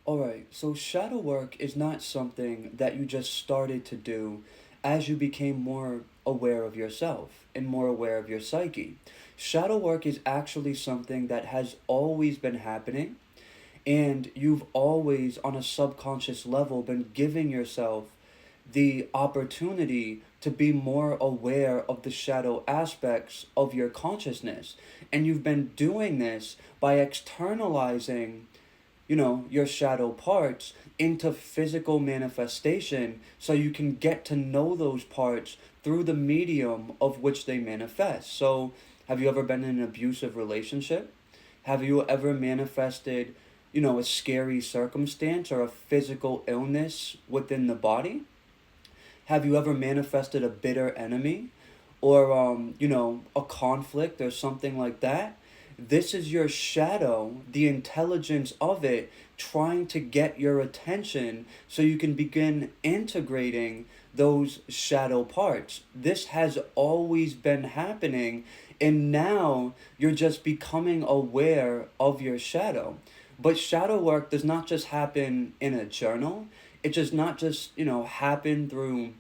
All right, so shadow work is not something that you just started to do as you became more aware of yourself and more aware of your psyche. Shadow work is actually something that has always been happening, and you've always, on a subconscious level, been giving yourself the opportunity to be more aware of the shadow aspects of your consciousness. And you've been doing this by externalizing your shadow parts into physical manifestation so you can get to know those parts through the medium of which they manifest. So, have you ever been in an abusive relationship? Have you ever manifested, a scary circumstance or a physical illness within the body? Have you ever manifested a bitter enemy or a conflict or something like that? This is your shadow, the intelligence of it trying to get your attention so you can begin integrating those shadow parts. This has always been happening, and now you're just becoming aware of your shadow. But shadow work does not just happen in a journal. It does not just, happen through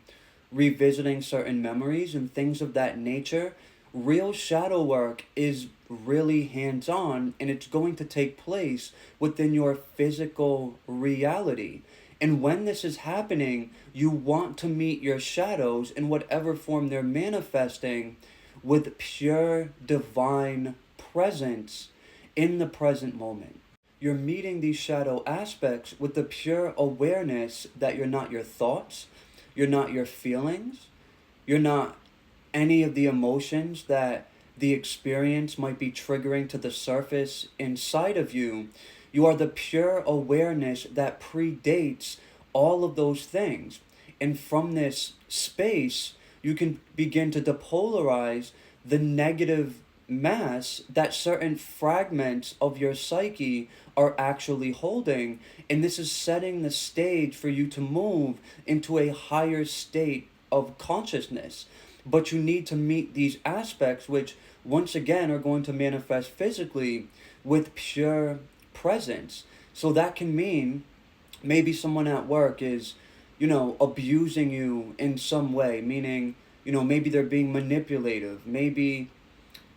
revisiting certain memories and things of that nature. Real shadow work is really hands on, and it's going to take place within your physical reality. And when this is happening, you want to meet your shadows in whatever form they're manifesting with pure divine presence in the present moment. You're meeting these shadow aspects with the pure awareness that you're not your thoughts, you're not your feelings, you're not any of the emotions that the experience might be triggering to the surface inside of you. You are the pure awareness that predates all of those things. And from this space, you can begin to depolarize the negative mass that certain fragments of your psyche are actually holding. And this is setting the stage for you to move into a higher state of consciousness. But you need to meet these aspects, which once again are going to manifest physically with pure presence. So that can mean maybe someone at work is, abusing you in some way, meaning, maybe they're being manipulative, maybe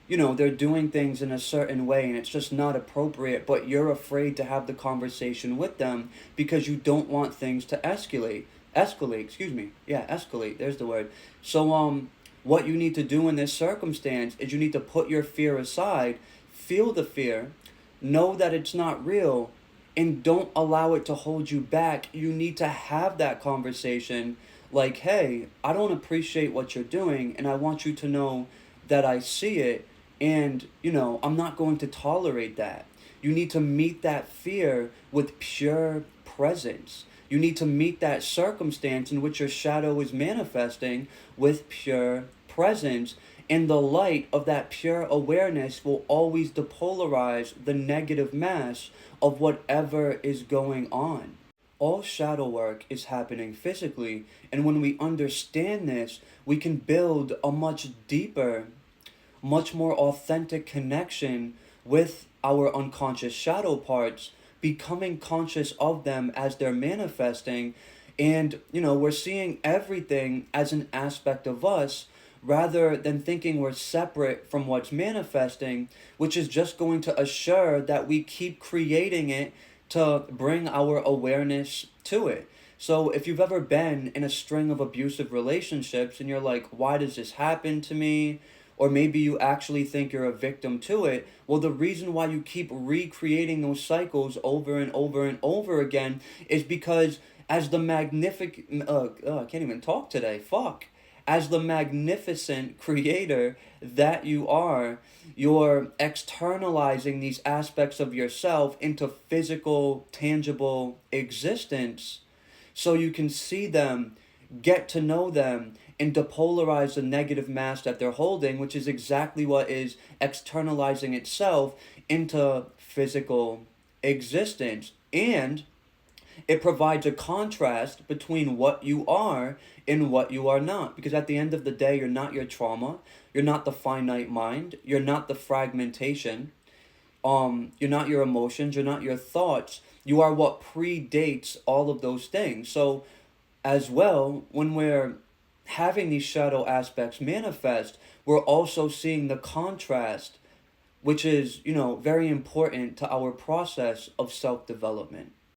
they're doing things in a certain way and it's just not appropriate, but you're afraid to have the conversation with them because you don't want things to escalate, excuse me. Yeah, escalate, there's the word. So what you need to do in this circumstance is you need to put your fear aside, feel the fear, know that it's not real, and don't allow it to hold you back. You need to have that conversation like, hey, I don't appreciate what you're doing, and I want you to know that I see it, and, I'm not going to tolerate that. You need to meet that fear with pure presence. You need to meet that circumstance in which your shadow is manifesting with pure presence. And the light of that pure awareness will always depolarize the negative mass of whatever is going on. All shadow work is happening physically, and when we understand this, we can build a much deeper, much more authentic connection with our unconscious shadow parts, becoming conscious of them as they're manifesting. And, we're seeing everything as an aspect of us rather than thinking we're separate from what's manifesting, which is just going to assure that we keep creating it to bring our awareness to it. So if you've ever been in a string of abusive relationships and you're like, why does this happen to me? Or maybe you actually think you're a victim to it. Well, the reason why you keep recreating those cycles over and over and over again is because as the I can't even talk today, fuck. As the magnificent creator that you are, you're externalizing these aspects of yourself into physical, tangible existence so you can see them, get to know them, and depolarize the negative mass that they're holding, which is exactly what is externalizing itself into physical existence. And it provides a contrast between what you are and what you are not. Because at the end of the day, you're not your trauma, you're not the finite mind, you're not the fragmentation, you're not your emotions, you're not your thoughts. You are what predates all of those things. So, as well, when we're having these shadow aspects manifest, we're also seeing the contrast, which is, very important to our process of self development.